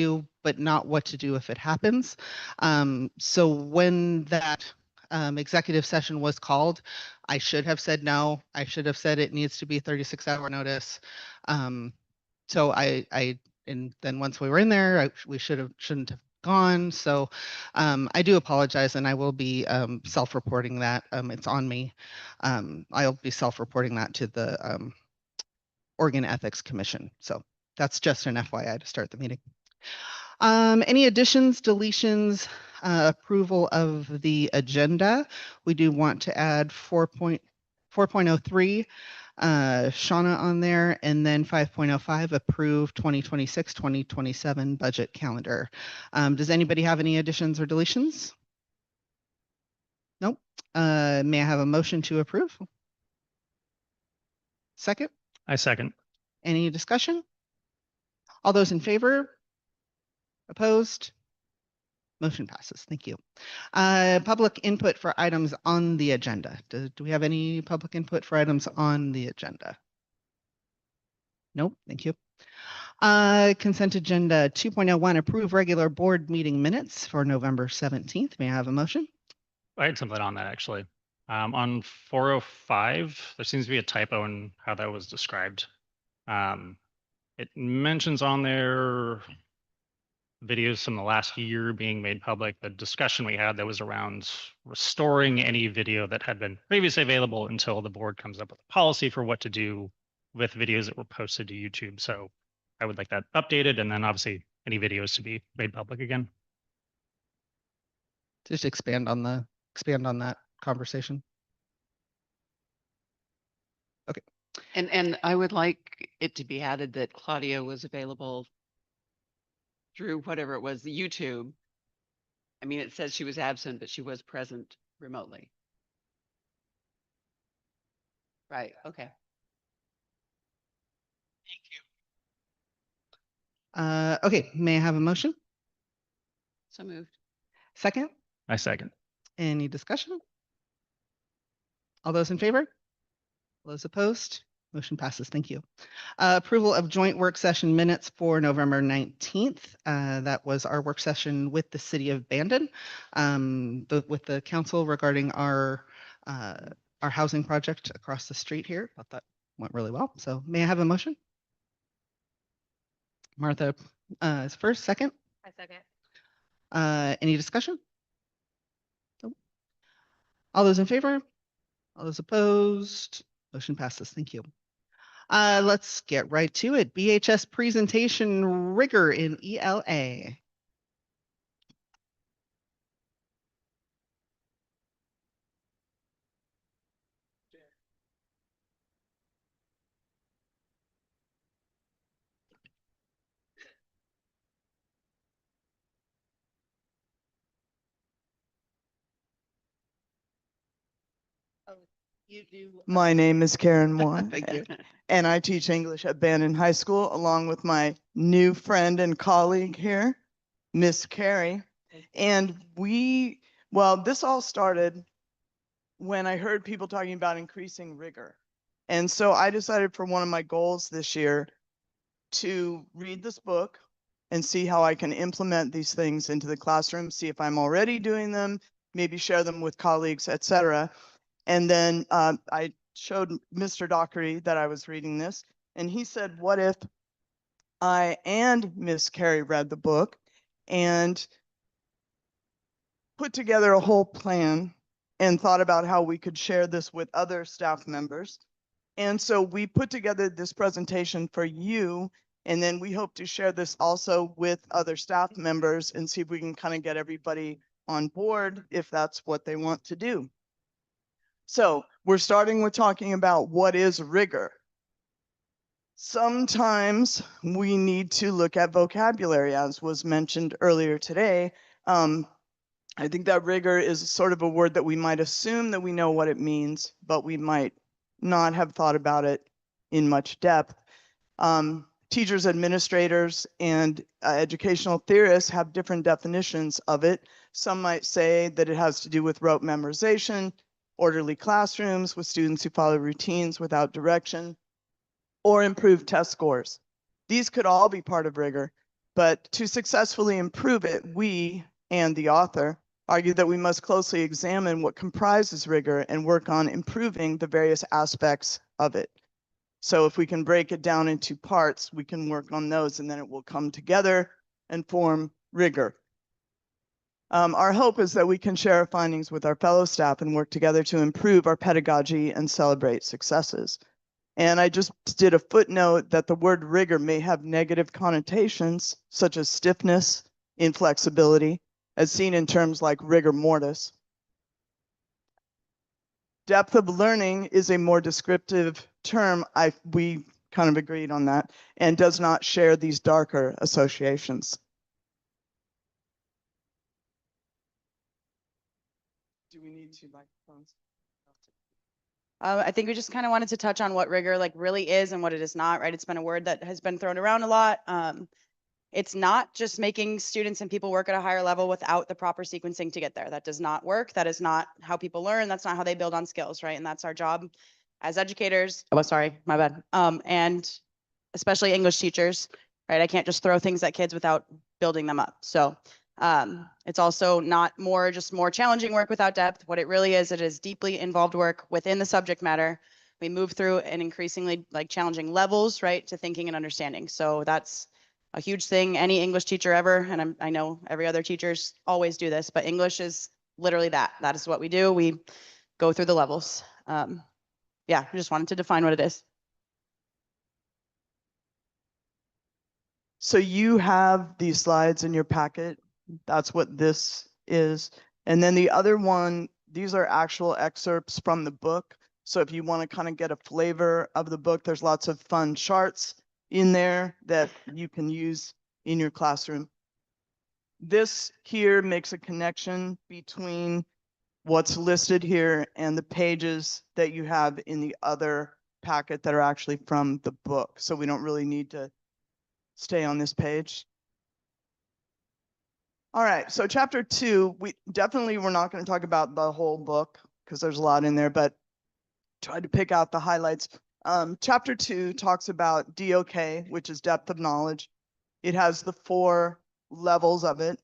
do, but not what to do if it happens. So when that executive session was called, I should have said no. I should have said it needs to be 36-hour notice. So and then once we were in there, we shouldn't have gone. So I do apologize, and I will be self-reporting that. It's on me. I'll be self-reporting that to the Oregon Ethics Commission. So that's just an FYI to start the meeting. Any additions, deletions, approval of the agenda? We do want to add 4.03 Shauna on there, and then 5.05 approve 2026-2027 budget calendar. Does anybody have any additions or deletions? Nope. May I have a motion to approve? Second? I second. Any discussion? All those in favor? Opposed? Motion passes. Thank you. Public input for items on the agenda. Do we have any public input for items on the agenda? Nope. Thank you. Consent agenda 2.01, approve regular board meeting minutes for November 17th. May I have a motion? I had something on that actually. On 405, there seems to be a typo in how that was described. It mentions on there videos from the last year being made public. The discussion we had that was around restoring any video that had been previously available until the board comes up with a policy for what to do with videos that were posted to YouTube. So I would like that updated, and then obviously any videos to be made public again. Just expand on that conversation. Okay. And I would like it to be added that Claudia was available through whatever it was, the YouTube. I mean, it says she was absent, but she was present remotely. Right. Okay. Thank you. Okay. May I have a motion? So moved. Second? I second. Any discussion? All those in favor? All those opposed? Motion passes. Thank you. Approval of joint work session minutes for November 19th. That was our work session with the city of Bandon, with the council regarding our housing project across the street here. Thought that went really well. So may I have a motion? Martha is first. Second? I second. Any discussion? Nope. All those in favor? All those opposed? Motion passes. Thank you. Let's get right to it. BHS presentation rigor in ELA. My name is Karen Moore. Thank you. And I teach English at Bandon High School along with my new friend and colleague here, Miss Carrie. And this all started when I heard people talking about increasing rigor. And so I decided for one of my goals this year to read this book and see how I can implement these things into the classroom, see if I'm already doing them, maybe share them with colleagues, etc. And then I showed Mr. Dockery that I was reading this, and he said, what if I and Miss Carrie read the book and put together a whole plan and thought about how we could share this with other staff members. And so we put together this presentation for you, and then we hope to share this also with other staff members and see if we can kind of get everybody on board if that's what they want to do. So we're starting with talking about what is rigor. Sometimes we need to look at vocabulary, as was mentioned earlier today. I think that rigor is sort of a word that we might assume that we know what it means, but we might not have thought about it in much depth. Teachers, administrators, and educational theorists have different definitions of it. Some might say that it has to do with rote memorization, orderly classrooms with students who follow routines without direction, or improved test scores. These could all be part of rigor. But to successfully improve it, we and the author argue that we must closely examine what comprises rigor and work on improving the various aspects of it. So if we can break it down into parts, we can work on those and then it will come together and form rigor. Our hope is that we can share our findings with our fellow staff and work together to improve our pedagogy and celebrate successes. And I just did a footnote that the word rigor may have negative connotations, such as stiffness, inflexibility, as seen in terms like rigor mortis. Depth of learning is a more descriptive term. We kind of agreed on that, and does not share these darker associations. Do we need two microphones? I think we just kind of wanted to touch on what rigor like really is and what it is not, right? It's been a word that has been thrown around a lot. It's not just making students and people work at a higher level without the proper sequencing to get there. That does not work. That is not how people learn. That's not how they build on skills, right? And that's our job as educators. Oh, sorry, my bad. And especially English teachers, right? I can't just throw things at kids without building them up. So it's also not just more challenging work without depth. What it really is, it is deeply involved work within the subject matter. We move through an increasingly like challenging levels, right, to thinking and understanding. So that's a huge thing. Any English teacher ever, and I know every other teachers always do this, but English is literally that. That is what we do. We go through the levels. Yeah, I just wanted to define what it is. So you have these slides in your packet. That's what this is. And then the other one, these are actual excerpts from the book. So if you want to kind of get a flavor of the book, there's lots of fun charts in there that you can use in your classroom. This here makes a connection between what's listed here and the pages that you have in the other packet that are actually from the book. So we don't really need to stay on this page. All right, so chapter 2, we're not going to talk about the whole book because there's a lot in there, but try to pick out the highlights. Chapter 2 talks about DOK, which is depth of knowledge. It has the 4 levels of it.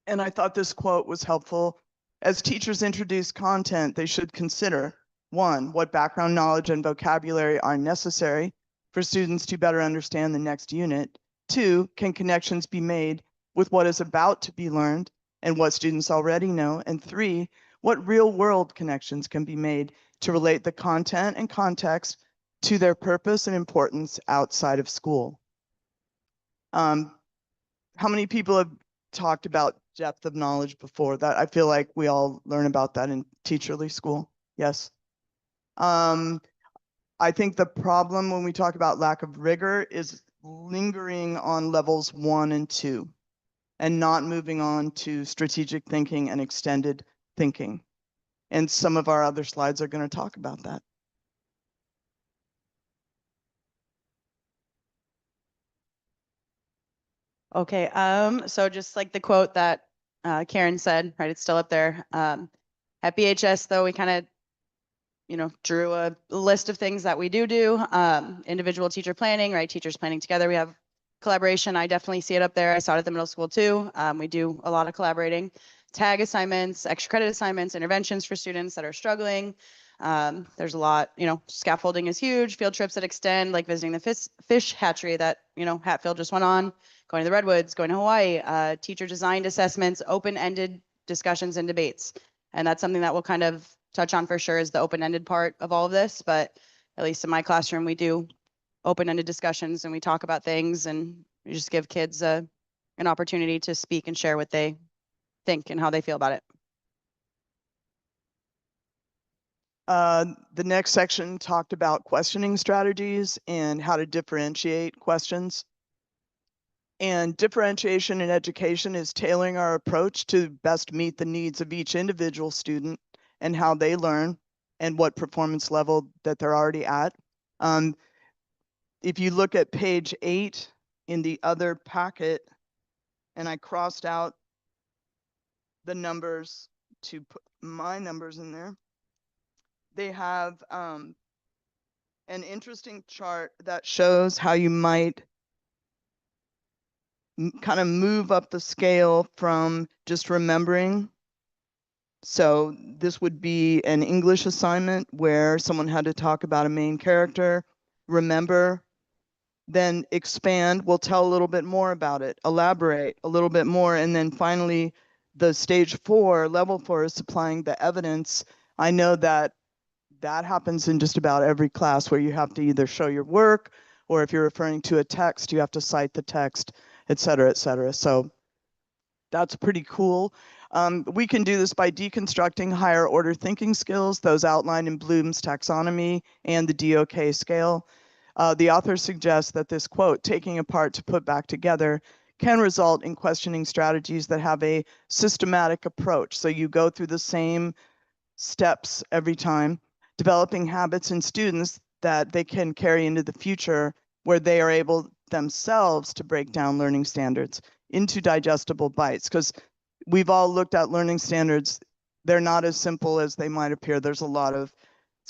And I thought this quote was helpful. As teachers introduce content, they should consider 1, what background knowledge and vocabulary are necessary for students to better understand the next unit. 2, can connections be made with what is about to be learned and what students already know? And 3, what real-world connections can be made to relate the content and context to their purpose and importance outside of school? How many people have talked about depth of knowledge before? That I feel like we all learn about that in teacherly school. Yes. I think the problem when we talk about lack of rigor is lingering on levels 1 and 2 and not moving on to strategic thinking and extended thinking. And some of our other slides are going to talk about that. Okay, so just like the quote that Karen said, right, it's still up there. At BHS, though, we kind of, drew a list of things that we do. Individual teacher planning, right, teachers planning together. We have collaboration. I definitely see it up there. I saw it at the middle school too. We do a lot of collaborating. Tag assignments, extra credit assignments, interventions for students that are struggling. There's a lot, scaffolding is huge. Field trips that extend, like visiting the fish hatchery that, Hatfield just went on, going to the Redwoods, going to Hawaii, teacher designed assessments, open-ended discussions and debates. And that's something that we'll kind of touch on for sure is the open-ended part of all of this. But at least in my classroom, we do open-ended discussions and we talk about things and we just give kids an opportunity to speak and share what they think and how they feel about it. The next section talked about questioning strategies and how to differentiate questions. And differentiation in education is tailoring our approach to best meet the needs of each individual student and how they learn and what performance level that they're already at. If you look at page 8 in the other packet, and I crossed out the numbers to put my numbers in there, they have an interesting chart that shows how you might kind of move up the scale from just remembering. So this would be an English assignment where someone had to talk about a main character, remember, then expand, we'll tell a little bit more about it, elaborate a little bit more, and then finally the stage 4, level 4 is supplying the evidence. I know that that happens in just about every class where you have to either show your work, or if you're referring to a text, you have to cite the text, et cetera, et cetera. So that's pretty cool. We can do this by deconstructing higher order thinking skills, those outlined in Bloom's taxonomy and the DOK scale. The author suggests that this quote, taking apart to put back together, can result in questioning strategies that have a systematic approach. So you go through the same steps every time, developing habits in students that they can carry into the future, where they are able themselves to break down learning standards into digestible bites. Because we've all looked at learning standards, they're not as simple as they might appear. There's a lot of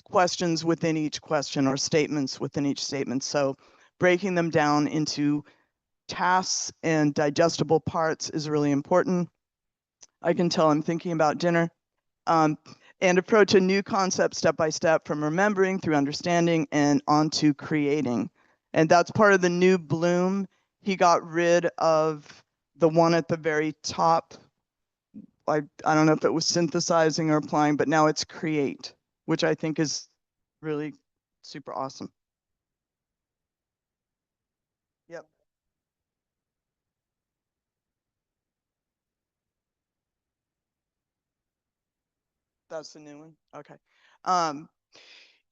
questions within each question or statements within each statement. So breaking them down into tasks and digestible parts is really important. I can tell I'm thinking about dinner. And approach a new concept step by step, from remembering through understanding and onto creating. And that's part of the new Bloom. He got rid of the one at the very top. I don't know if it was synthesizing or applying, but now it's create, which I think is really super awesome. Yep. That's the new one. Okay.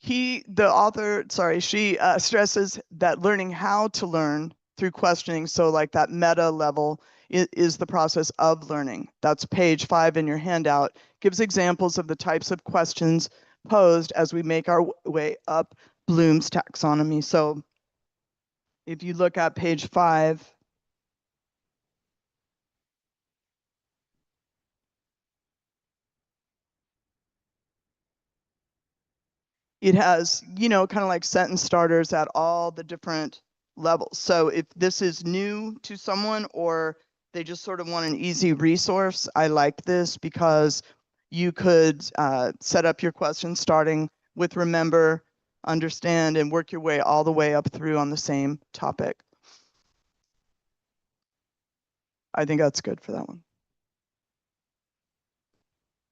The author, she stresses that learning how to learn through questioning, so like that meta level is the process of learning. That's page 5 in your handout, gives examples of the types of questions posed as we make our way up Bloom's taxonomy. So if you look at page 5, it has, kind of like sentence starters at all the different levels. So if this is new to someone, or they just sort of want an easy resource, I like this because you could set up your questions starting with remember, understand, and work your way all the way up through on the same topic. I think that's good for that one.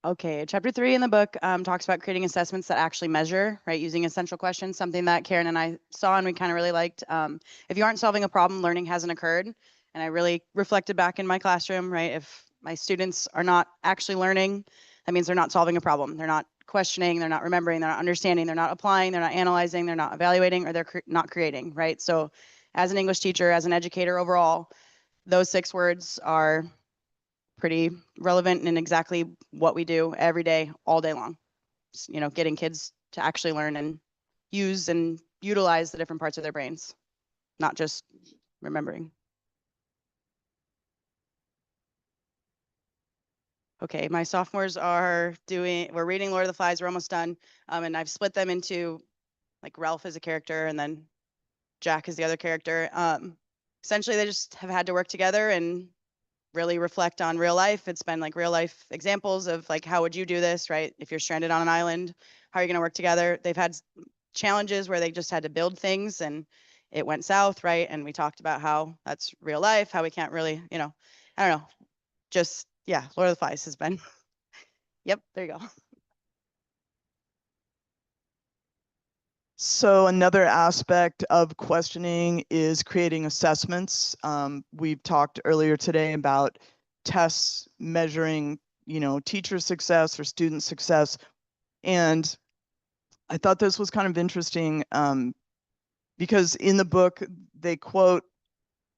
Okay, chapter 3 in the book talks about creating assessments that actually measure, right? Using essential questions, something that Karen and I saw and we kind of really liked. If you aren't solving a problem, learning hasn't occurred. And I really reflected back in my classroom, right? If my students are not actually learning, that means they're not solving a problem. They're not questioning, they're not remembering, they're not understanding, they're not applying, they're not analyzing, they're not evaluating, or they're not creating, right? So as an English teacher, as an educator overall, those 6 words are pretty relevant in exactly what we do every day, all day long. Just, getting kids to actually learn and use and utilize the different parts of their brains, not just remembering. Okay, my sophomores we're reading Lord of the Flies, we're almost done. And I've split them into, like, Ralph is a character and then Jack is the other character. Essentially, they just have had to work together and really reflect on real life. It's been like real life examples of, like, how would you do this, right? If you're stranded on an island, how are you going to work together? They've had challenges where they just had to build things and it went south, right? And we talked about how that's real life, how we can't really, I don't know, just, yeah, Lord of the Flies has been. Yep, there you go. So another aspect of questioning is creating assessments. We've talked earlier today about tests measuring, teacher success or student success. And I thought this was kind of interesting because in the book, they quote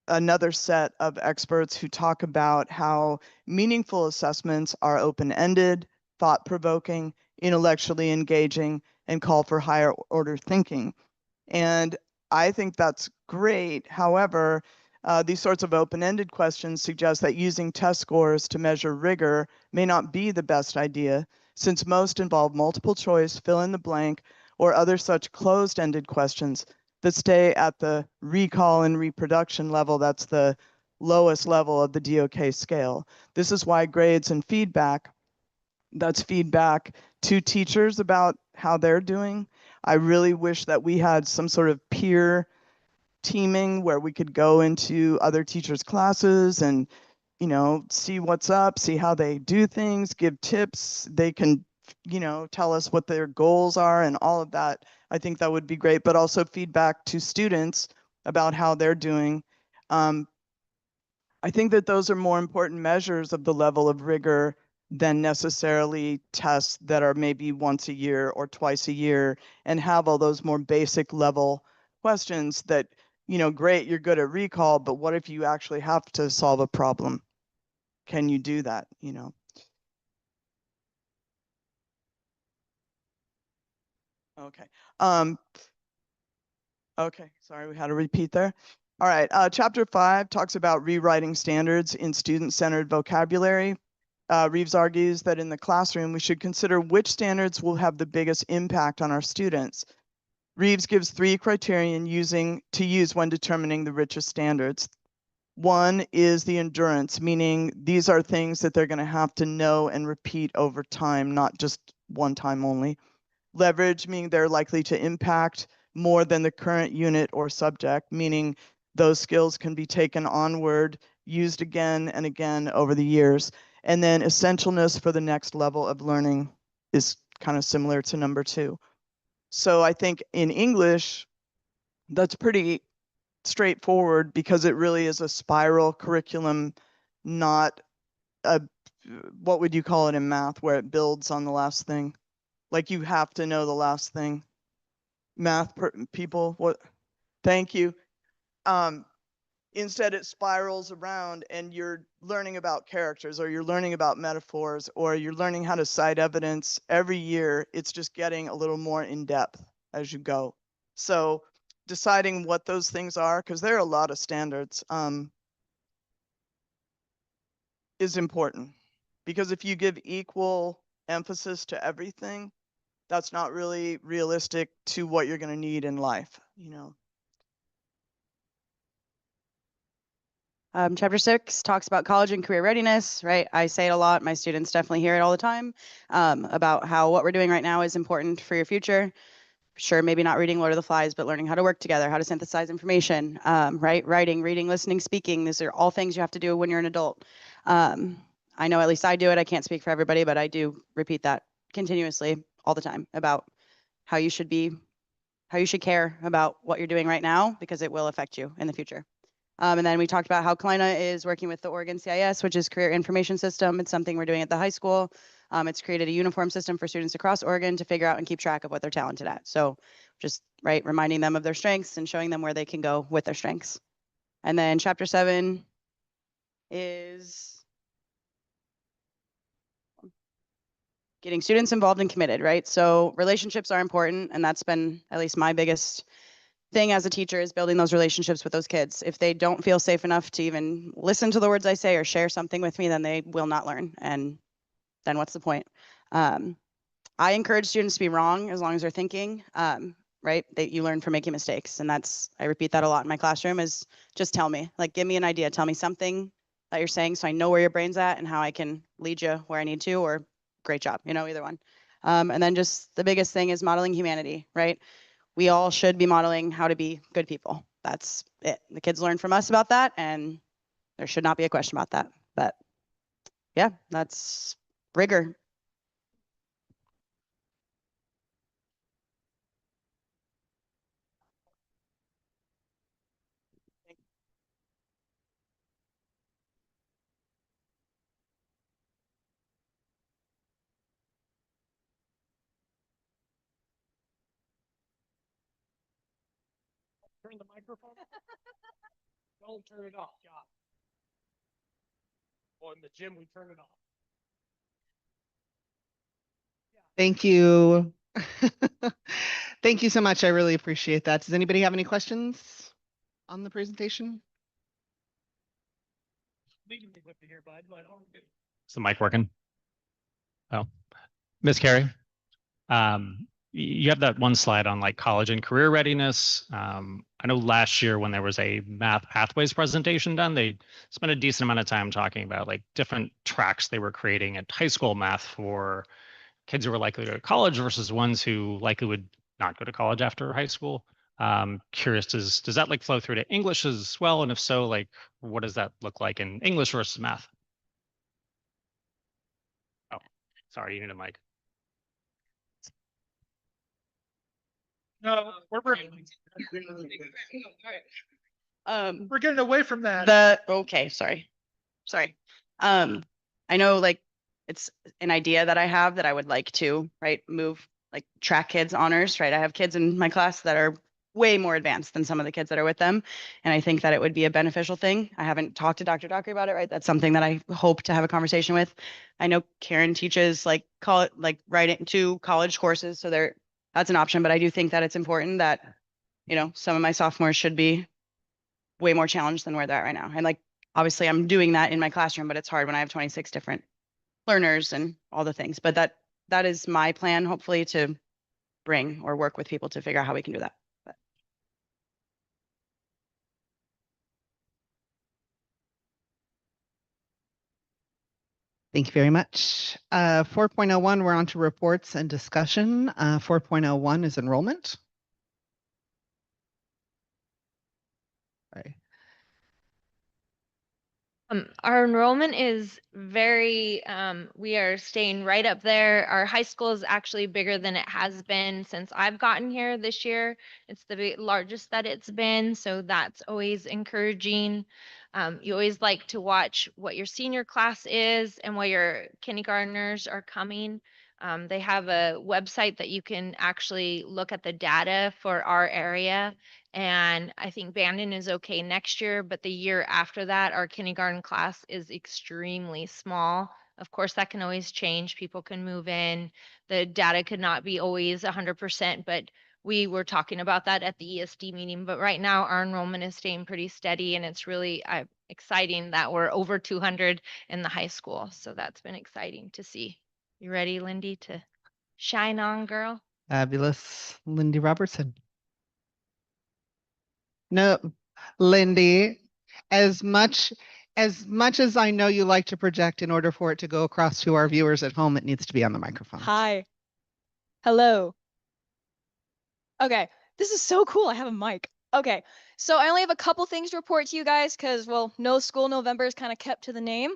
another set of experts who talk about how meaningful assessments are open-ended, thought-provoking, intellectually engaging, and call for higher order thinking. And I think that's great. However, these sorts of open-ended questions suggest that using test scores to measure rigor may not be the best idea, since most involve multiple choice, fill in the blank, or other such closed-ended questions that stay at the recall and reproduction level. That's the lowest level of the DOK scale. This is why grades and feedback, that's feedback to teachers about how they're doing. I really wish that we had some sort of peer teaming where we could go into other teachers' classes and, you know, see what's up, see how they do things, give tips. They can, you know, tell us what their goals are and all of that. I think that would be great, but also feedback to students about how they're doing. I think that those are more important measures of the level of rigor than necessarily tests that are maybe once a year or twice a year and have all those more basic level questions that, you know, great, you're good at recall, but what if you actually have to solve a problem? Can you do that, you know? Okay. Okay, sorry, we had a repeat there. All right, chapter 5 talks about rewriting standards in student-centered vocabulary. Reeves argues that in the classroom, we should consider which standards will have the biggest impact on our students. Reeves gives 3 criterion to use when determining the richest standards. One is the endurance, meaning these are things that they're going to have to know and repeat over time, not just one time only. Leverage, meaning they're likely to impact more than the current unit or subject, meaning those skills can be taken onward, used again and again over the years. And then essentialness for the next level of learning is kind of similar to number 2. So I think in English, that's pretty straightforward because it really is a spiral curriculum, not a, what would you call it in math, where it builds on the last thing? Like you have to know the last thing. Math people, what? Thank you. Instead it spirals around and you're learning about characters or you're learning about metaphors or you're learning how to cite evidence. Every year it's just getting a little more in depth as you go. So deciding what those things are, because there are a lot of standards, is important. Because if you give equal emphasis to everything, that's not really realistic to what you're going to need in life, you know. Chapter 6 talks about college and career readiness, right? I say it a lot. My students definitely hear it all the time, about how what we're doing right now is important for your future. Sure, maybe not reading Lord of the Flies, but learning how to work together, how to synthesize information, right? Writing, reading, listening, speaking. These are all things you have to do when you're an adult. I know at least I do it. I can't speak for everybody, but I do repeat that continuously all the time about how you should care about what you're doing right now because it will affect you in the future. And then we talked about how Kalina is working with the Oregon CIS, which is Career Information System. It's something we're doing at the high school. It's created a uniform system for students across Oregon to figure out and keep track of what they're talented at. So just reminding them of their strengths and showing them where they can go with their strengths. And then chapter 7 is getting students involved and committed, right? So relationships are important, and that's been at least my biggest thing as a teacher is building those relationships with those kids. If they don't feel safe enough to even listen to the words I say or share something with me, then they will not learn. And then what's the point? I encourage students to be wrong as long as they're thinking, right? That you learn from making mistakes. And I repeat that a lot in my classroom is just tell me, like, give me an idea. Tell me something that you're saying so I know where your brain's at and how I can lead you where I need to, or great job, either one. And then just the biggest thing is modeling humanity, right? We all should be modeling how to be good people. That's it. The kids learn from us about that, and there should not be a question about that. But yeah, that's rigor. Turn the microphone off. Don't turn it off, yeah. Well, in the gym, we turn it off. Thank you. Thank you so much. I really appreciate that. Does anybody have any questions on the presentation? Leading me with it here, bud, but Is the mic working? Oh, Miss Carey, you have that one slide on like college and career readiness. I know last year when there was a math pathways presentation done, they spent a decent amount of time talking about like different tracks they were creating at high school math for kids who were likely to go to college versus ones who likely would not go to college after high school. Curious, does that like flow through to English as well? And if so, like what does that look like in English versus math? Oh, sorry, you need a mic. No, we're Um, getting away from that. okay, sorry. I know like it's an idea that I have that I would like to, right, move like track kids honors, right? I have kids in my class that are way more advanced than some of the kids that are with them. And I think that it would be a beneficial thing. I haven't talked to Dr. Dockery about it, right? That's something that I hope to have a conversation with. I know Karen teaches like writing to college courses, so that's an option, but I do think that it's important that, you know, some of my sophomores should be way more challenged than where they're at right now. And like, obviously I'm doing that in my classroom, but it's hard when I have 26 different learners and all the things. But that is my plan, hopefully, to bring or work with people to figure out how we can do that. But Thank you very much. 4.01, we're on to reports and discussion. 4.01 is enrollment. Sorry. Our enrollment is very, we are staying right up there. Our high school is actually bigger than it has been since I've gotten here this year. It's the largest that it's been, so that's always encouraging. You always like to watch what your senior class is and what your kindergartners are coming. They have a website that you can actually look at the data for our area. And I think Bandon is okay next year, but the year after that, our kindergarten class is extremely small. Of course, that can always change. People can move in. The data could not be always 100%, but we were talking about that at the ESD meeting. But right now, our enrollment is staying pretty steady, and it's really exciting that we're over 200 in the high school. So that's been exciting to see. You ready, Lindy, to shine on, girl? Fabulous. Lindy Robertson. No, Lindy, as much as I know you like to project, in order for it to go across to our viewers at home, it needs to be on the microphone. Hi. Hello. Okay, this is so cool. I have a mic. Okay, so I only have a couple things to report to you guys because, well, no school November is kind of kept to the name.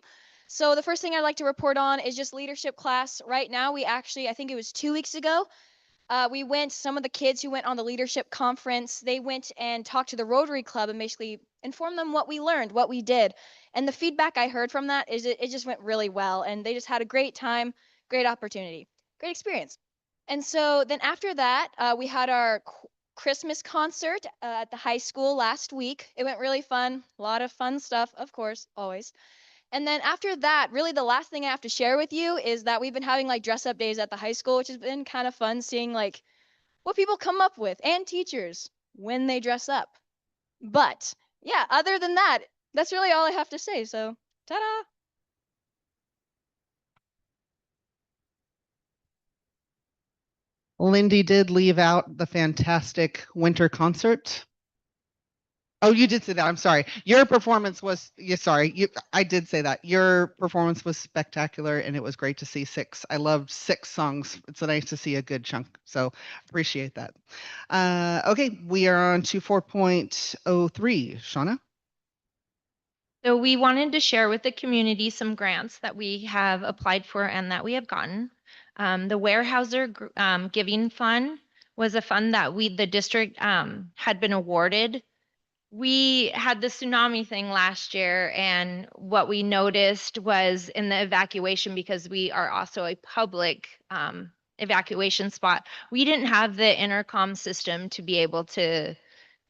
So the first thing I'd like to report on is just leadership class. Right now, we actually, I think it was 2 weeks ago, some of the kids who went on the leadership conference, they went and talked to the Rotary Club and basically informed them what we learned, what we did. And the feedback I heard from that is it just went really well. And they just had a great time, great opportunity, great experience. And so then after that, we had our Christmas concert at the high school last week. It went really fun, a lot of fun stuff, of course, always. And then after that, really the last thing I have to share with you is that we've been having like dress up days at the high school, which has been kind of fun seeing like what people come up with and teachers when they dress up. But yeah, other than that, that's really all I have to say. So ta-da! Lindy did leave out the fantastic winter concert. Oh, you did say that. I'm sorry. Your performance was, I did say that. Your performance was spectacular and it was great to see 6. I loved 6 songs. It's nice to see a good chunk. So appreciate that. Okay, we are on to 4.03. Shauna? So we wanted to share with the community some grants that we have applied for and that we have gotten. The Weyerhaeuser Giving Fund was a fund that the district had been awarded. We had the tsunami thing last year, and what we noticed was in the evacuation, because we are also a public evacuation spot, we didn't have the intercom system to be able to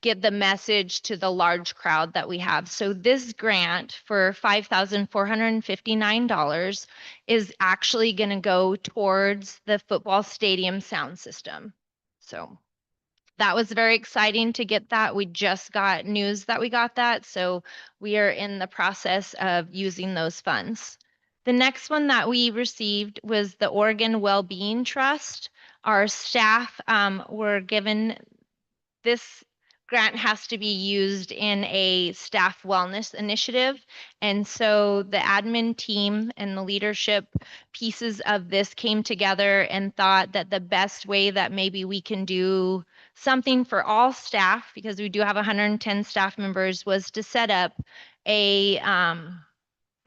get the message to the large crowd that we have. So this grant for $5,459 is actually going to go towards the football stadium sound system. So that was very exciting to get that. We just got news that we got that. So we are in the process of using those funds. The next one that we received was the Oregon Wellbeing Trust. our staff were given this grant has to be used in a staff wellness initiative. And so the admin team and the leadership pieces of this came together and thought that the best way that maybe we can do something for all staff, because we do have 110 staff members, was to set up a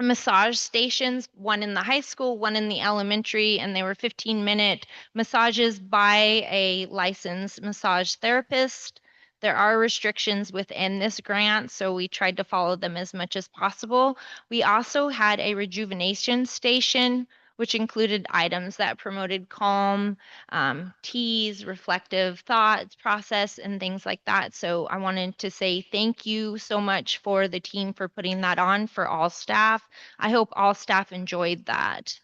massage stations, one in the high school, one in the elementary, and they were 15-minute massages by a licensed massage therapist. There are restrictions within this grant, so we tried to follow them as much as possible. We also had a rejuvenation station, which included items that promoted calm, teas, reflective thoughts, process, and things like that. So I wanted to say thank you so much for the team for putting that on for all staff. I hope all staff enjoyed that.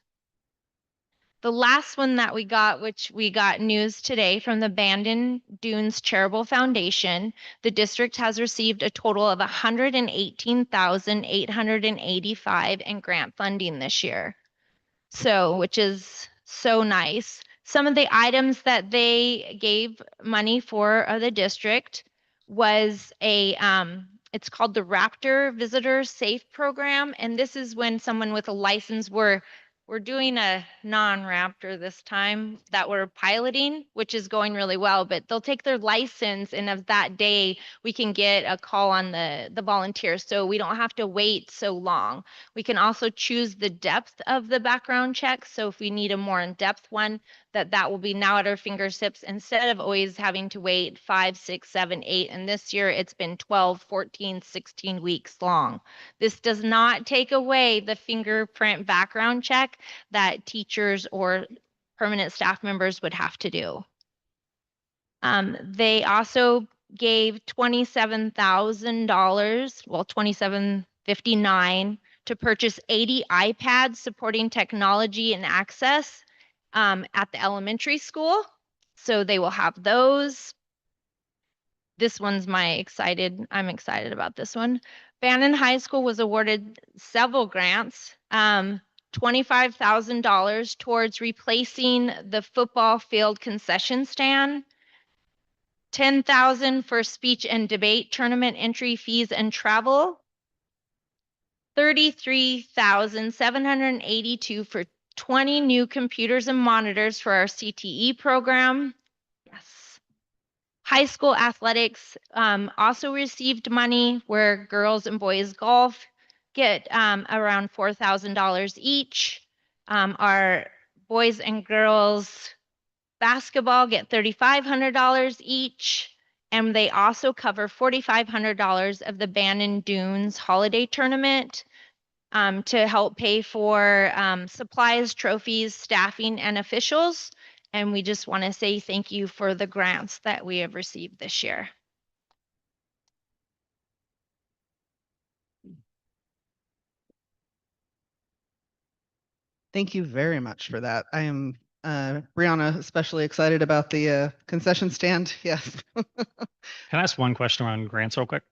The last one that we got, which we got news today from the Bandon Dunes Charitable Foundation, the district has received a total of $118,885 in grant funding this year. So, which is so nice. Some of the items that they gave money for the district was it's called the Raptor Visitor Safe Program. And this is when someone with a license, we're doing a non-Raptor this time that we're piloting, which is going really well, but they'll take their license and of that day, we can get a call on the volunteer. So we don't have to wait so long. We can also choose the depth of the background check. So if we need a more in-depth one, that will be now at our fingertips instead of always having to wait 5, 6, 7, 8. And this year it's been 12, 14, 16 weeks long. This does not take away the fingerprint background check that teachers or permanent staff members would have to do. They also gave $27,000, well, $27,559 to purchase 80 iPads supporting technology and access at the elementary school. So they will have those. This one's I'm excited about this one. Bannon High School was awarded several grants, $25,000 towards replacing the football field concession stand, $10,000 for speech and debate tournament entry fees and travel, $33,782 for 20 new computers and monitors for our CTE program. Yes. High school athletics also received money where girls and boys golf get around $4,000 each. Our boys and girls basketball get $3,500 each. And they also cover $4,500 of the Bannon Dunes holiday tournament to help pay for supplies, trophies, staffing, and officials. And we just want to say thank you for the grants that we have received this year. Thank you very much for that. I am, Brianna, especially excited about the concession stand. Yes. Can I ask one question around grants real quick?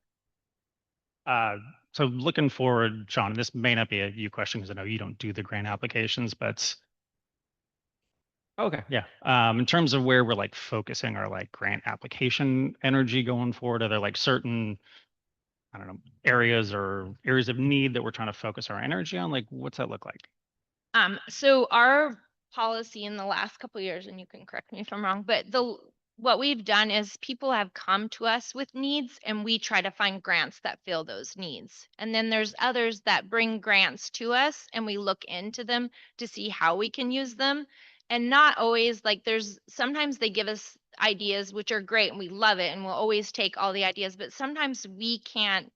So looking forward, Sean, this may not be a you question because I know you don't do the grant applications, but okay, yeah. In terms of where we're like focusing our like grant application energy going forward, are there like certain, I don't know, areas or areas of need that we're trying to focus our energy on? Like, what's that look like? So our policy in the last couple of years, and you can correct me if I'm wrong, but what we've done is people have come to us with needs and we try to find grants that fill those needs. And then there's others that bring grants to us and we look into them to see how we can use them. And not always, like sometimes they give us ideas which are great and we love it and we'll always take all the ideas, but sometimes we can't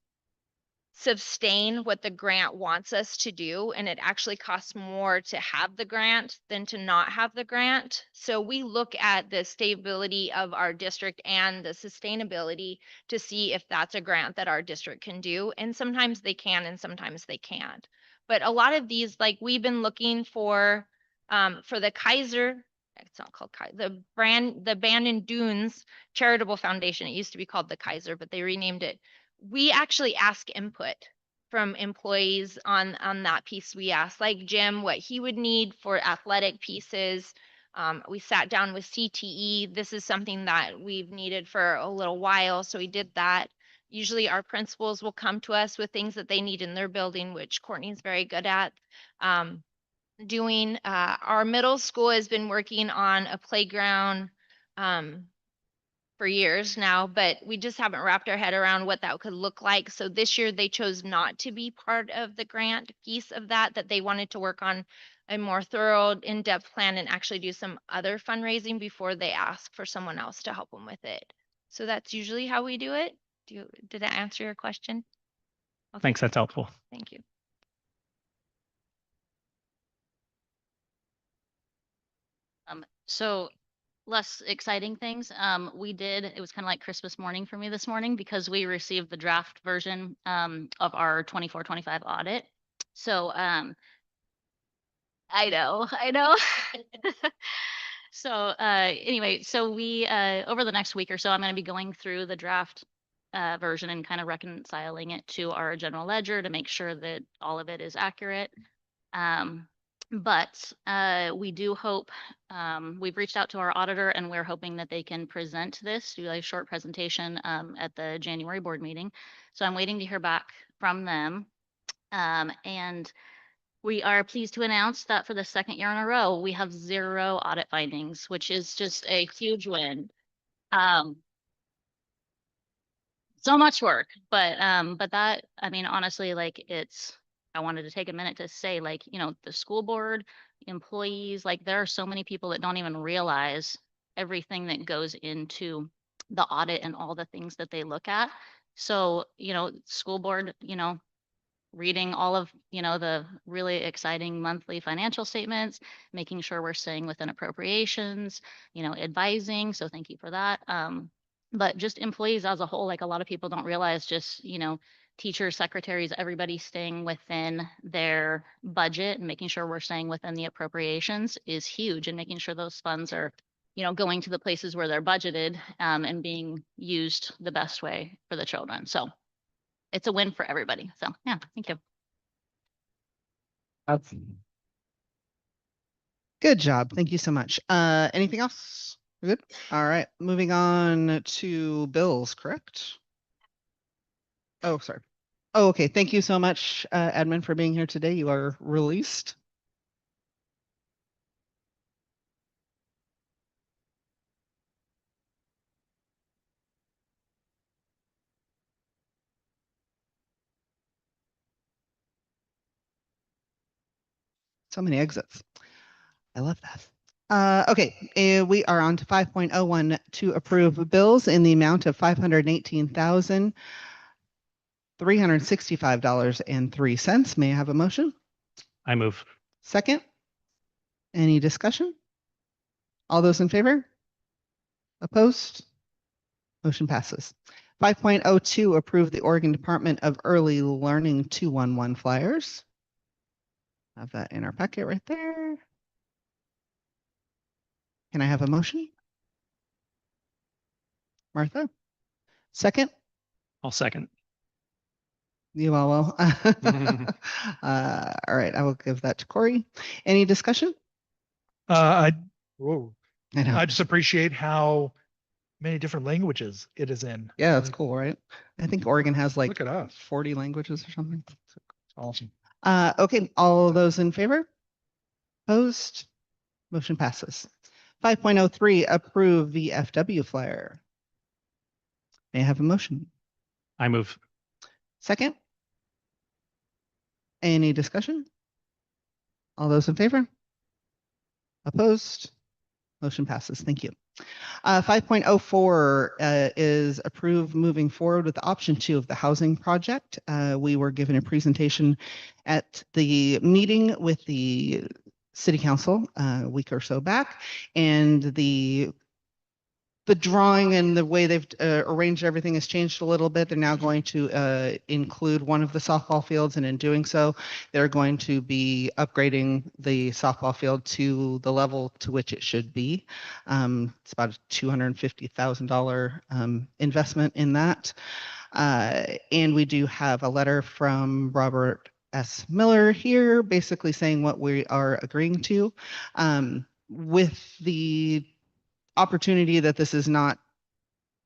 sustain what the grant wants us to do, and it actually costs more to have the grant than to not have the grant. So we look at the stability of our district and the sustainability to see if that's a grant that our district can do, and sometimes they can and sometimes they can't. But a lot of these, like we've been looking for the Kaiser, it's not called Kaiser, the Bandon Dunes Charitable Foundation. It used to be called the Kaiser, but they renamed it. We actually ask input from employees on that piece. We ask like Jim what he would need for athletic pieces. We sat down with CTE. This is something that we've needed for a little while, so we did that. Usually our principals will come to us with things that they need in their building, which Courtney's very good at. Our middle school has been working on a playground for years now, but we just haven't wrapped our head around what that could look like. So this year they chose not to be part of the grant piece of that they wanted to work on a more thorough, in-depth plan and actually do some other fundraising before they ask for someone else to help them with it. So that's usually how we do it. Did I answer your question? Okay, Thanks, that's helpful. thank you. So less exciting things. It was kind of like Christmas morning for me this morning because we received the draft version of our 24-25 audit. So I know. So anyway, so we over the next week or so, I'm going to be going through the draft version and kind of reconciling it to our general ledger to make sure that all of it is accurate. But we do hope, we've reached out to our auditor and we're hoping that they can present this, do a short presentation at the January board meeting. So I'm waiting to hear back from them. And we are pleased to announce that for the second year in a row, we have 0 audit findings, which is just a huge win. So much work, but that, I mean, honestly, like I wanted to take a minute to say, like, you know, the school board employees, like there are so many people that don't even realize everything that goes into the audit and all the things that they look at. So, you know, school board, you know, reading all of, you know, the really exciting monthly financial statements, making sure we're staying within appropriations, you know, advising. So thank you for that. But just employees as a whole, like a lot of people don't realize just, you know, teachers, secretaries, everybody staying within their budget and making sure we're staying within the appropriations is huge, and making sure those funds are, you know, going to the places where they're budgeted and being used the best way for the children. So it's a win for everybody. So yeah, thank you. Good job. Thank you so much. Anything else? We're good? All right. Moving on to bills, correct? Oh, sorry. Oh, okay. Thank you so much, Edmund, for being here today. You are released. So many exits. I love that. Okay, we are on to 5.01 to approve bills in the amount of $518,365.03. May I have a motion? I move. Second? Any discussion? All those in favor? Opposed? Motion passes. 5.02, approve the Oregon Department of Early Learning 211 flyers. Have that in our packet right there. Can I have a motion? Martha? Second? I'll second. You all will. All right, I will give that to Corey. Any discussion? Whoa. I know. I just appreciate how many different languages it is in. Yeah, that's cool, right? I think Oregon has like Look at us. 40 languages or something. Awesome. Okay, all those in favor? Opposed? Motion passes. 5.03, approve VFW flyer. May I have a motion? I move. Second? Any discussion? All those in favor? Opposed? Motion passes. Thank you. 5.04 is approve moving forward with option 2 of the housing project. We were given a presentation at the meeting with the city council a week or so back, and the drawing and the way they've arranged everything has changed a little bit. They're now going to include one of the softball fields, and in doing so, they're going to be upgrading the softball field to the level to which it should be. It's about a $250,000 investment in that. And we do have a letter from Robert S. Miller here, basically saying what we are agreeing to. with the opportunity that this is not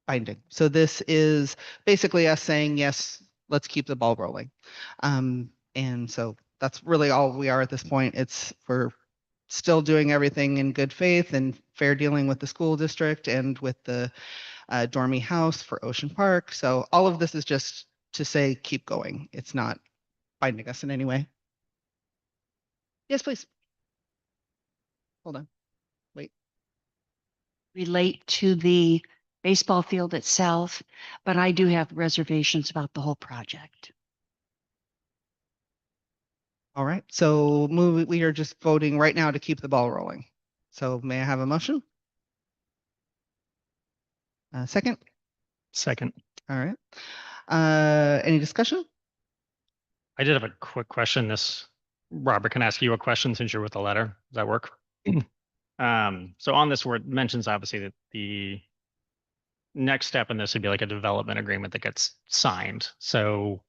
binding. So this is basically us saying, yes, let's keep the ball rolling. And so that's really all we are at this point. We're still doing everything in good faith and fair dealing with the school district and with the Dormy House for Ocean Park. So all of this is just to say, keep going. It's not binding us in any way. Yes, please. Hold on. Wait. Relate to the baseball field itself, but I do have reservations about the whole project. All right. So we are just voting right now to keep the ball rolling. So may I have a motion? Second? Second. All right. Any discussion? I did have a quick question. Robert, can I ask you a question since you're with the letter? Does that work? So on this word mentions obviously that the next step in this would be like a development agreement that gets signed. So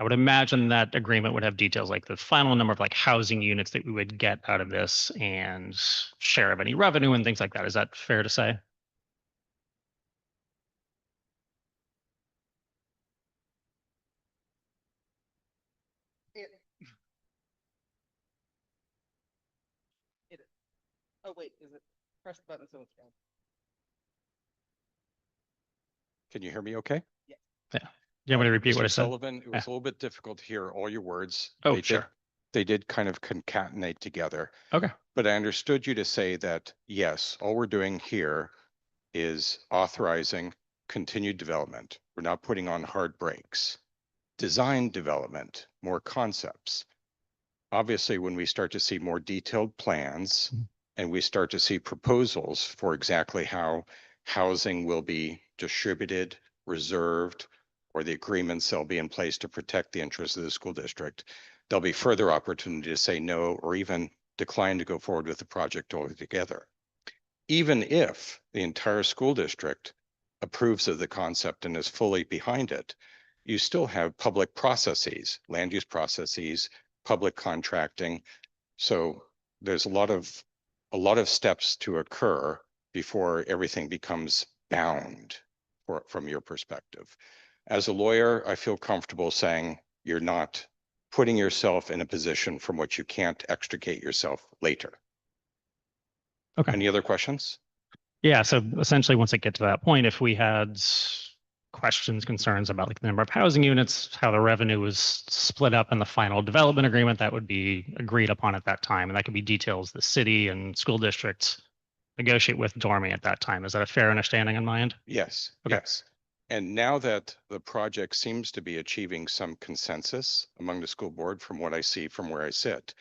I would imagine that agreement would have details like the final number of like housing units that we would get out of this and share of any revenue and things like that. Is that fair to say? Oh, wait, is it? Press the button so it's down. Can you hear me okay? Yeah. You want me to repeat what I Mr. said? Sullivan, it was a little bit difficult to hear all your words. Oh, They did- sure. They did kind of concatenate together, Okay. but I understood you to say that, yes, all we're doing here is authorizing continued development. We're not putting on hard brakes. Design development, more concepts. Obviously, when we start to see more detailed plans Mhm. and we start to see proposals for exactly how housing will be distributed, reserved, or the agreements that'll be in place to protect the interests of the school district, there'll be further opportunity to say no or even decline to go forward with the project altogether. Even if the entire school district approves of the concept and is fully behind it, you still have public processes, land use processes, public contracting. So there's a lot of steps to occur before everything becomes bound from your perspective. As a lawyer, I feel comfortable saying you're not putting yourself in a position from which you can't extricate yourself later. Okay. Any other questions? Yeah. So essentially, once it gets to that point, if we had questions, concerns about like the number of housing units, how the revenue was split up in the final development agreement, that would be agreed upon at that time. And that could be details the city and school districts negotiate with Dormy at that time. Is that a fair understanding on my end? Yes, Okay. yes. And now that the project seems to be achieving some consensus among the school board from what I see from where I sit,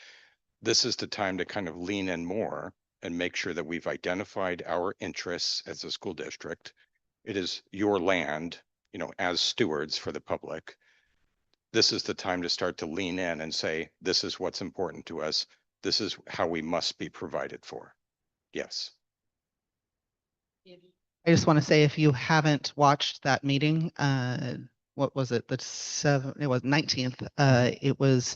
this is the time to kind of lean in more and make sure that we've identified our interests as a school district. It is your land, as stewards for the public. This is the time to start to lean in and say, this is what's important to us. This is how we must be provided for. Yes. I just want to say, if you haven't watched that meeting, what was it? It was 19th. It was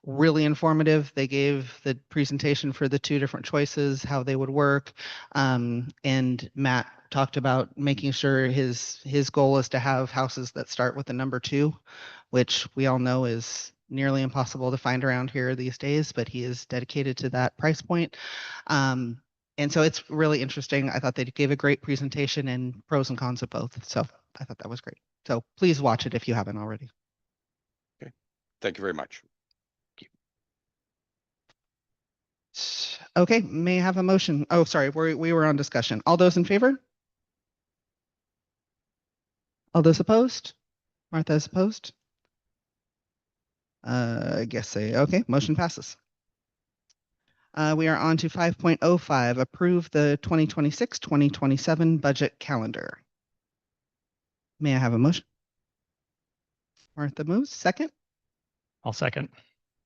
really informative. They gave the presentation for the two different choices, how they would work. And Matt talked about making sure his goal is to have houses that start with the number 2, which we all know is nearly impossible to find around here these days, but he is dedicated to that price point. And so it's really interesting. I thought they gave a great presentation and pros and cons of both. So I thought that was great. So please watch it if you haven't already. Okay. Thank you very much. Okay, may I have a motion? Oh, sorry, we were on discussion. All those in favor? All those opposed? Martha is opposed? I guess okay, motion passes. We are on to 5.05, approve the 2026-2027 budget calendar. May I have a motion? Martha moves, second. I'll second.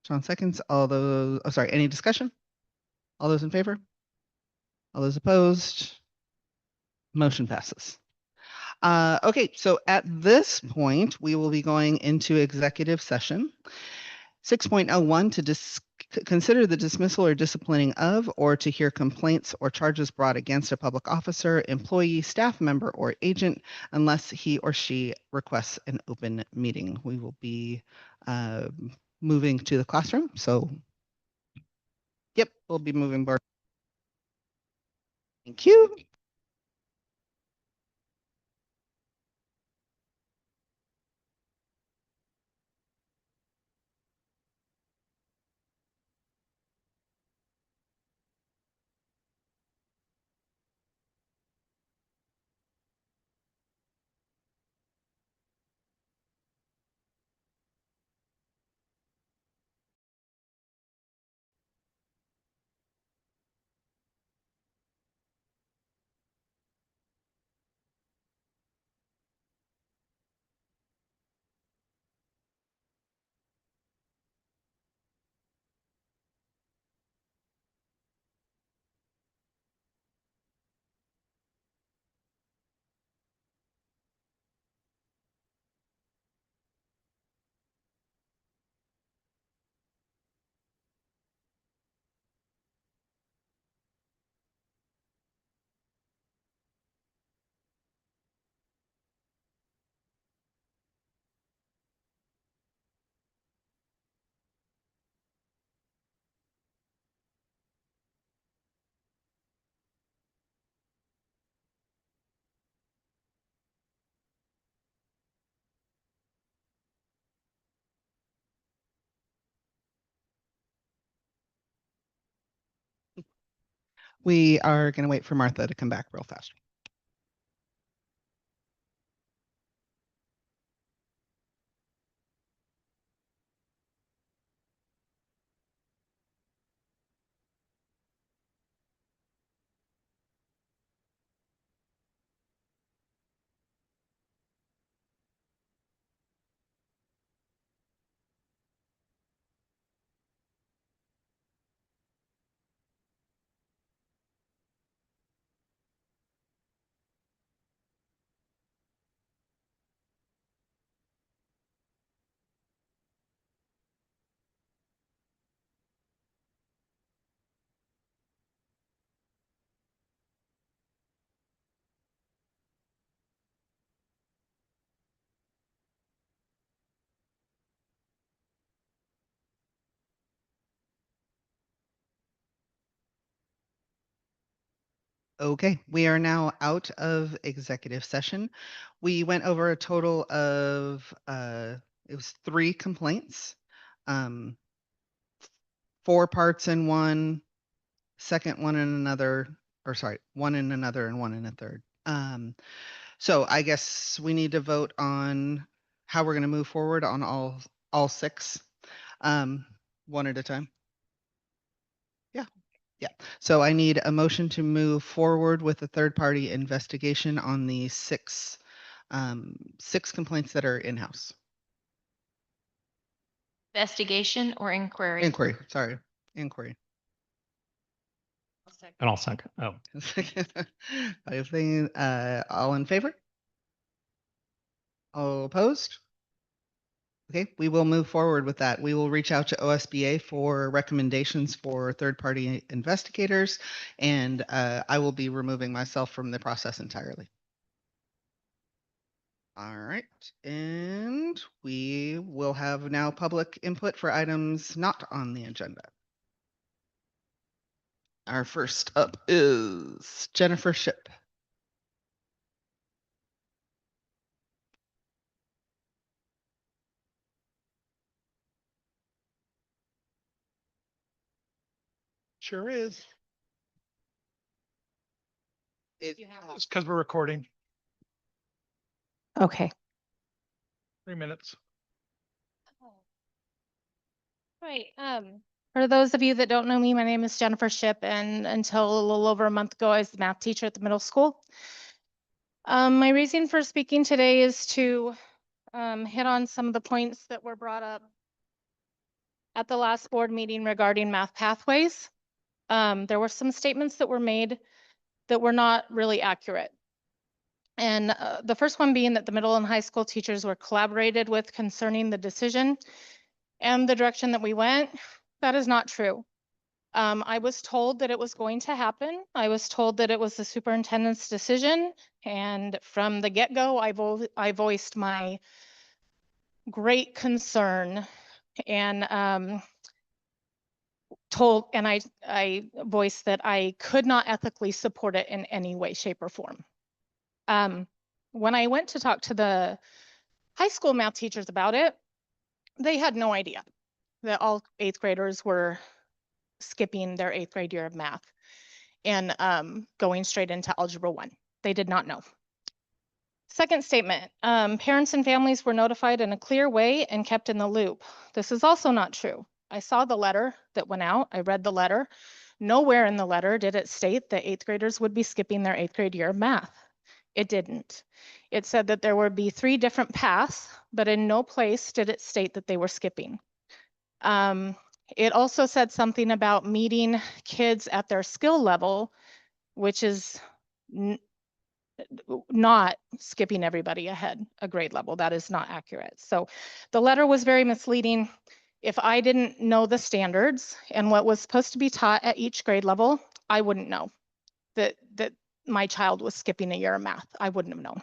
John seconds. All those, oh, sorry, any discussion? All those in favor? All those opposed? Motion passes. Okay, so at this point, we will be going into executive session. 6.01 to consider the dismissal or disciplining of, or to hear complaints or charges brought against a public officer, employee, staff member, or agent unless he or she requests an open meeting. We will be moving to the classroom. So, yep, we'll be moving board. Thank you. We are going to wait for Martha to come back real fast. Okay, we are now out of executive session. We went over a total of it was 3 complaints, 4 parts in one, second one in another, or sorry, one in another and one in a third. So I guess we need to vote on how we're going to move forward on all 6, one at a time. Yeah, so I need a motion to move forward with a third-party investigation on the 6 complaints that are in-house. Investigation or inquiry? Inquiry, sorry, inquiry. And I'll second. Oh, I think, all in favor? All opposed? Okay, we will move forward with that. We will reach out to OSBA for recommendations for third-party investigators, and I will be removing myself from the process entirely. All right, and we will have now public input for items not on the agenda. Our first up is Jennifer Ship. Sure is. It, It's because we're recording. Okay. 3 minutes. Right. For those of you that don't know me, my name is Jennifer Ship, and until a little over a month ago, I was the math teacher at the middle school. My reason for speaking today is to hit on some of the points that were brought up at the last board meeting regarding math pathways. There were some statements that were made that were not really accurate. And the first one being that the middle and high school teachers were collaborated with concerning the decision and the direction that we went. That is not true. I was told that it was going to happen. I was told that it was the superintendent's decision. And from the get-go, I voiced my great concern and I voiced that I could not ethically support it in any way, shape, or form. When I went to talk to the high school math teachers about it, they had no idea that all 8th graders were skipping their 8th grade year of math and going straight into Algebra 1. They did not know. Second statement, parents and families were notified in a clear way and kept in the loop. This is also not true. I saw the letter that went out. I read the letter. Nowhere in the letter did it state that 8th graders would be skipping their 8th grade year of math. It didn't. It said that there would be 3 different paths, but in no place did it state that they were skipping. It also said something about meeting kids at their skill level, which is not skipping everybody ahead a grade level. That is not accurate. So the letter was very misleading. If I didn't know the standards and what was supposed to be taught at each grade level, I wouldn't know that my child was skipping a year of math. I wouldn't have known.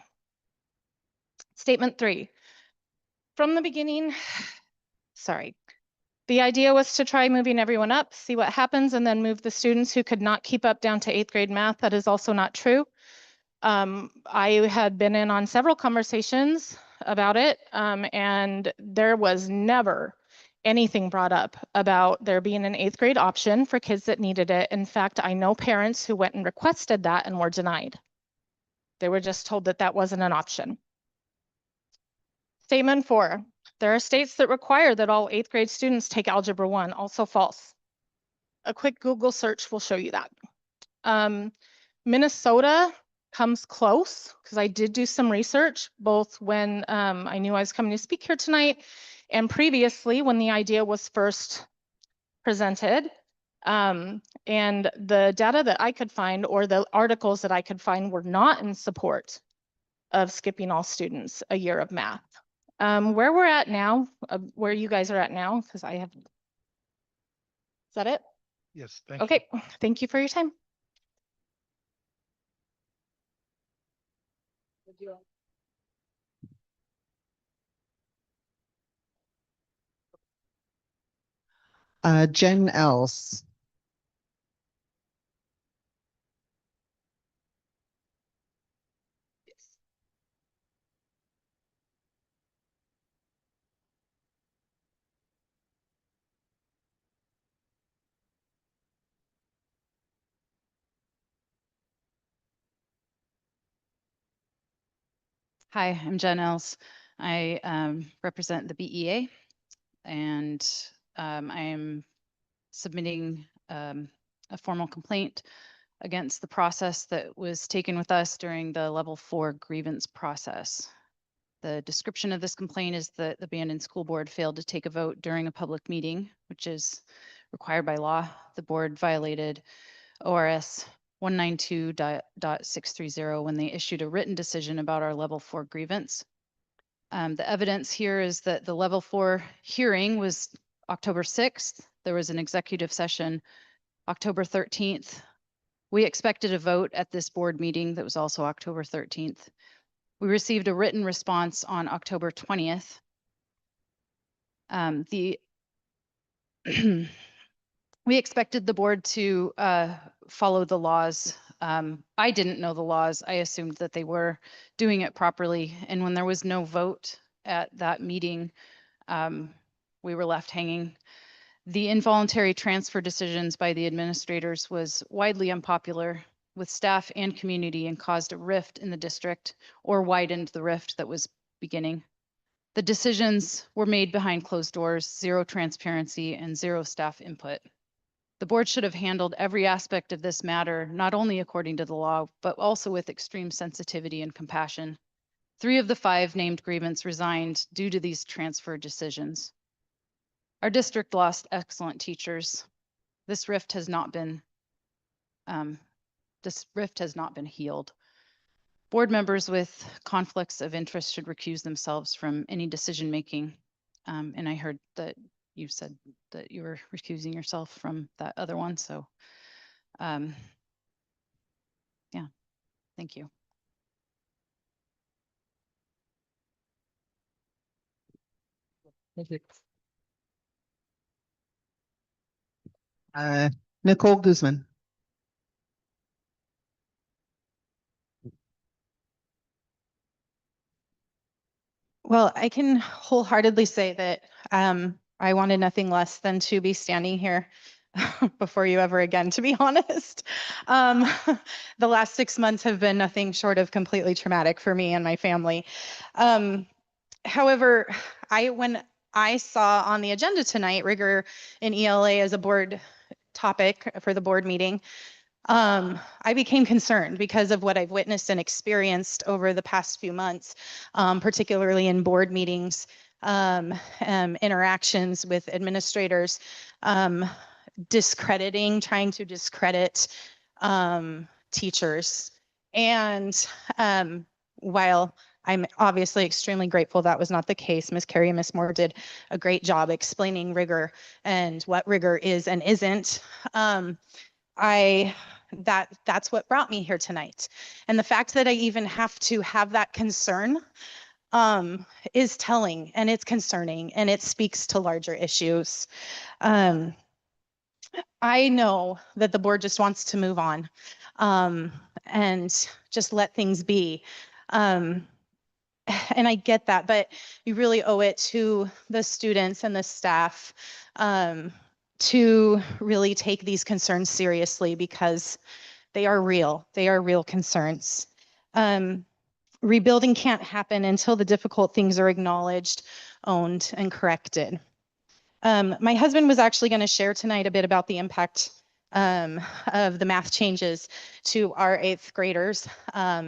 Statement 3. From the beginning, sorry, the idea was to try moving everyone up, see what happens, and then move the students who could not keep up down to 8th grade math. That is also not true. I had been in on several conversations about it, and there was never anything brought up about there being an 8th grade option for kids that needed it. In fact, I know parents who went and requested that and were denied. They were just told that that wasn't an option. Statement 4, there are states that require that all 8th grade students take Algebra 1, also false. A quick Google search will show you that. Minnesota comes close because I did do some research, both when I knew I was coming to speak here tonight and previously when the idea was first presented. And the data that I could find or the articles that I could find were not in support of skipping all students a year of math. Where we're at now, where you guys are at now, because I have, is that it? Yes, thank you. Okay, thank you for your time. Jen Else. Hi, I'm Jen Else. I represent the BEA, and I am submitting a formal complaint against the process that was taken with us during the level 4 grievance process. The description of this complaint is that the Bandon School Board failed to take a vote during a public meeting, which is required by law. The board violated ORS 192.630 when they issued a written decision about our level 4 grievance. The evidence here is that the level 4 hearing was October 6th. There was an executive session October 13th. We expected a vote at this board meeting that was also October 13th. We received a written response on October 20th. We expected the board to follow the laws. I didn't know the laws. I assumed that they were doing it properly. And when there was no vote at that meeting, we were left hanging. The involuntary transfer decisions by the administrators was widely unpopular with staff and community and caused a rift in the district or widened the rift that was beginning. The decisions were made behind closed doors, zero transparency, and zero staff input. The board should have handled every aspect of this matter, not only according to the law, but also with extreme sensitivity and compassion. 3 of the 5 named grievance resigned due to these transfer decisions. Our district lost excellent teachers. This rift has not been healed. Board members with conflicts of interest should recuse themselves from any decision making. And I heard that you said that you were recusing yourself from that other one, so yeah, thank you. Thank you. Nicole Guzman. Well, I can wholeheartedly say that I wanted nothing less than to be standing here before you ever again, to be honest. The last 6 months have been nothing short of completely traumatic for me and my family. However, when I saw on the agenda tonight rigor in ELA as a board topic for the board meeting, I became concerned because of what I've witnessed and experienced over the past few months, particularly in board meetings, interactions with administrators, trying to discredit teachers. And while I'm obviously extremely grateful that was not the case, Ms. Carey and Ms. Moore did a great job explaining rigor and what rigor is and isn't. That's what brought me here tonight. And the fact that I even have to have that concern is telling, and it's concerning, and it speaks to larger issues. I know that the board just wants to move on and just let things be. And I get that, but you really owe it to the students and the staff to really take these concerns seriously, because they are real. They are real concerns. Rebuilding can't happen until the difficult things are acknowledged, owned, and corrected. My husband was actually going to share tonight a bit about the impact of the math changes to our 8th graders.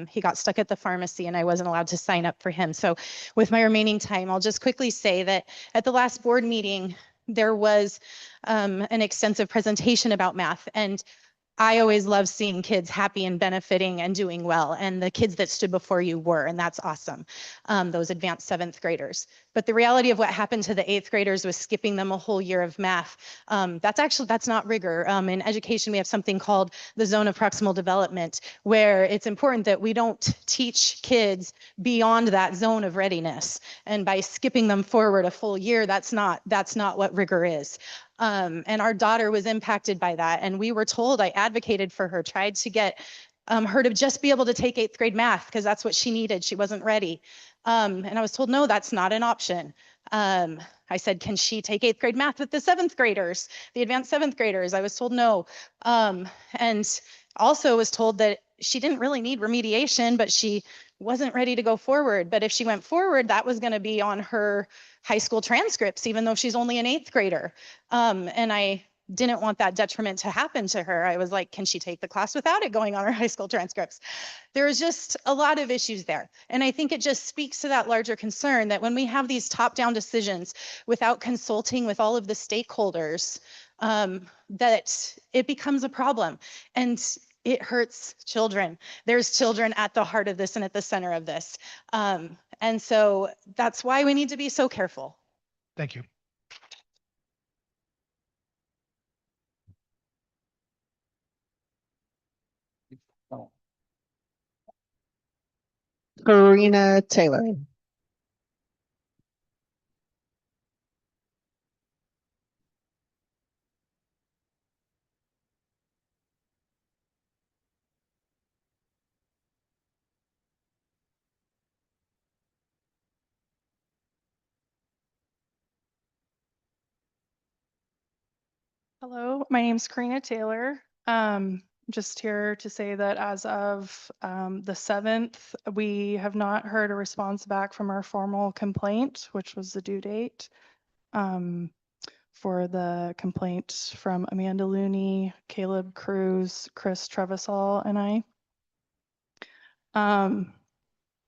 He got stuck at the pharmacy and I wasn't allowed to sign up for him. So with my remaining time, I'll just quickly say that at the last board meeting, there was an extensive presentation about math, and I always love seeing kids happy and benefiting and doing well. And the kids that stood before you were, and that's awesome. Those advanced 7th graders. But the reality of what happened to the 8th graders was skipping them a whole year of math. That's not rigor. In education, we have something called the zone of proximal development, where it's important that we don't teach kids beyond that zone of readiness. And by skipping them forward a full year, that's not what rigor is. And our daughter was impacted by that. And we were told, I advocated for her, tried to get her to just be able to take 8th grade math because that's what she needed. She wasn't ready. And I was told, no, that's not an option. I said, can she take 8th grade math with the 7th graders, the advanced 7th graders? I was told no. And also was told that she didn't really need remediation, but she wasn't ready to go forward. But if she went forward, that was going to be on her high school transcripts, even though she's only an 8th grader. And I didn't want that detriment to happen to her. I was like, can she take the class without it going on her high school transcripts? There was just a lot of issues there. And I think it just speaks to that larger concern that when we have these top-down decisions without consulting with all of the stakeholders, that it becomes a problem. And it hurts children. There's children at the heart of this and at the center of this. And so that's why we need to be so careful. Thank you. Karina Taylor. Hello, my name's Karina Taylor. Just here to say that as of the 7th, we have not heard a response back from our formal complaint, which was the due date for the complaint from Amanda Looney, Caleb Cruz, Chris Trevisall, and I. I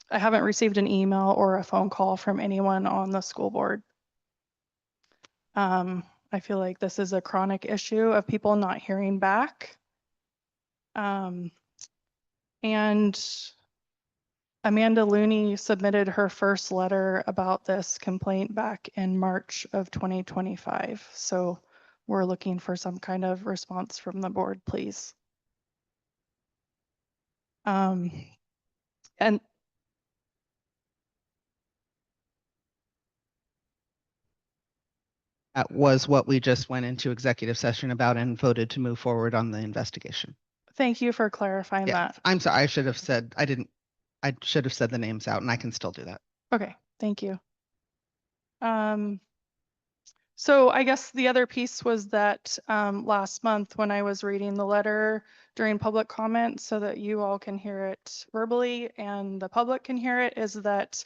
haven't received an email or a phone call from anyone on the school board. I feel like this is a chronic issue of people not hearing back. And Amanda Looney submitted her first letter about this complaint back in March of 2025. So we're looking for some kind of response from the board, please. And that was what we just went into executive session about and voted to move forward on the investigation. thank you for clarifying Yeah, that. I'm sorry. I should have said, I should have said the names out, and I can still do that. Okay, thank you. So I guess the other piece was that last month when I was reading the letter during public comment so that you all can hear it verbally and the public can hear it, is that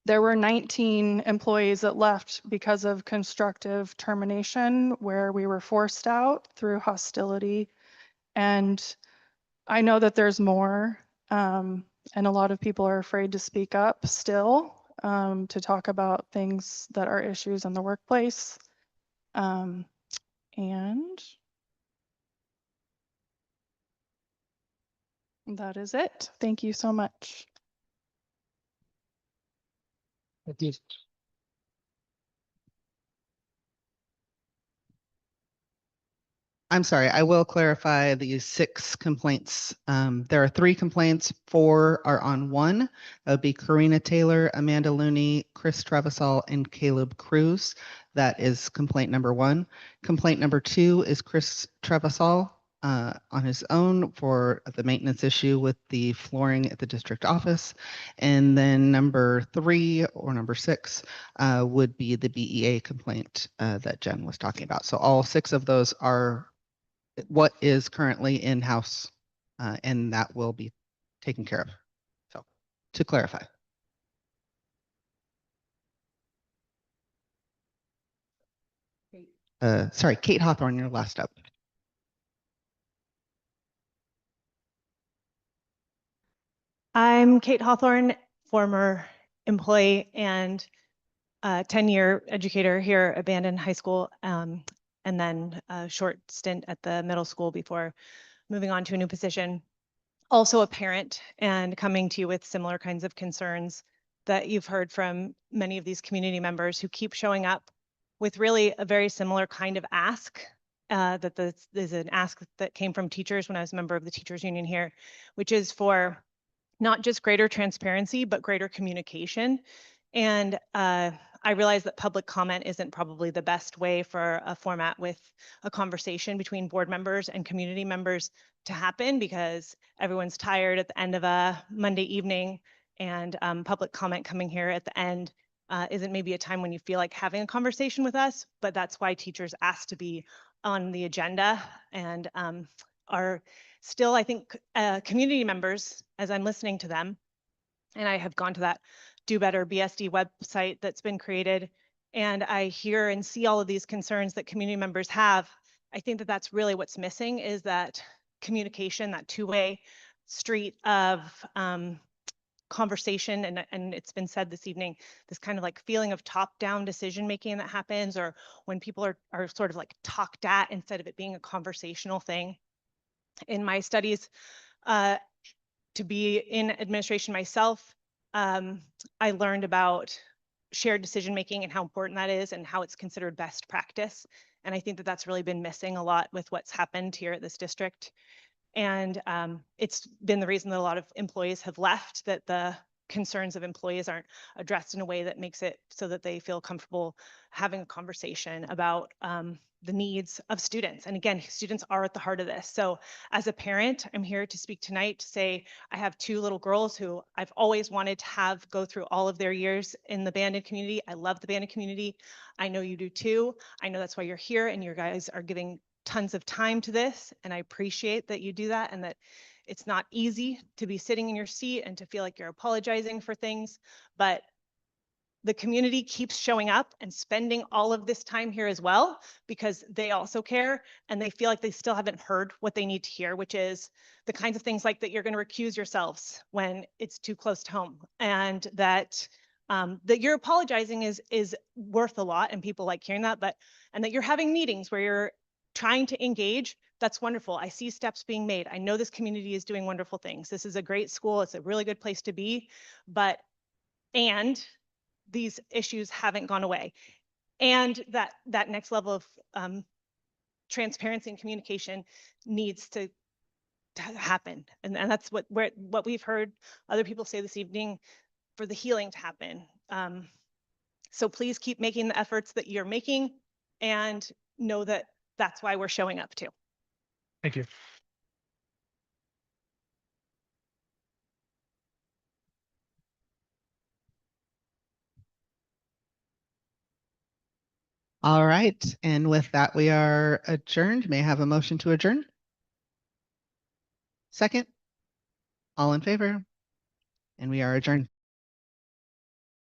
there were 19 employees that left because of constructive termination where we were forced out through hostility. And I know that there's more, and a lot of people are afraid to speak up still, to talk about things that are issues in the workplace. And that is it. Thank you so much. I'm sorry, I will clarify the 6 complaints. There are 3 complaints, 4 are on one. That would be Karina Taylor, Amanda Looney, Chris Trevisall, and Caleb Cruz. That is complaint number 1. Complaint number 2 is Chris Trevisall on his own for the maintenance issue with the flooring at the district office. And then number 3 or number 6 would be the BEA complaint that Jen was talking about. So all 6 of those are what is currently in-house, and that will be taken care of. So to clarify. Sorry, Kate Hawthorne, you're last up. I'm Kate Hawthorne, former employee and 10-year educator here at Bandon High School, and then a short stint at the middle school before moving on to a new position. Also a parent and coming to you with similar kinds of concerns that you've heard from many of these community members who keep showing up with really a very similar kind of ask. That this is an ask that came from teachers when I was a member of the teachers union here, which is for not just greater transparency, but greater communication. And I realize that public comment isn't probably the best way for a format with a conversation between board members and community members to happen, because everyone's tired at the end of a Monday evening, and public comment coming here at the end isn't maybe a time when you feel like having a conversation with us, but that's why teachers ask to be on the agenda and are still, I think, community members, as I'm listening to them, and I have gone to that Do Better BSD website that's been created, and I hear and see all of these concerns that community members have. I think that that's really what's missing, is that communication, that two-way street of conversation. And it's been said this evening, this kind of like feeling of top-down decision-making that happens, or when people are sort of like talked at instead of it being a conversational thing. In my studies, to be in administration myself, I learned about shared decision-making and how important that is and how it's considered best practice. And I think that that's really been missing a lot with what's happened here at this district. And it's been the reason that a lot of employees have left, that the concerns of employees aren't addressed in a way that makes it so that they feel comfortable having a conversation about the needs of students. And again, students are at the heart of this. So as a parent, I'm here to speak tonight to say I have 2 little girls who I've always wanted to have go through all of their years in the Bandon community. I love the Bandon community. I know you do too. I know that's why you're here, and you guys are giving tons of time to this. And I appreciate that you do that, and that it's not easy to be sitting in your seat and to feel like you're apologizing for things, but the community keeps showing up and spending all of this time here as well, because they also care and they feel like they still haven't heard what they need to hear, which is the kinds of things like that you're going to recuse yourselves when it's too close to home, and that that you're apologizing is worth a lot, and people like hearing that, and that you're having meetings where you're trying to engage, that's wonderful. I see steps being made. I know this community is doing wonderful things. This is a great school. It's a really good place to be, and these issues haven't gone away. And that next level of transparency and communication needs to happen. And that's what we've heard other people say this evening for the healing to happen. So please keep making the efforts that you're making and know that that's why we're showing up too. Thank you. All right. And with that, we are adjourned. May I have a motion to adjourn? Second? All in favor? And we are adjourned.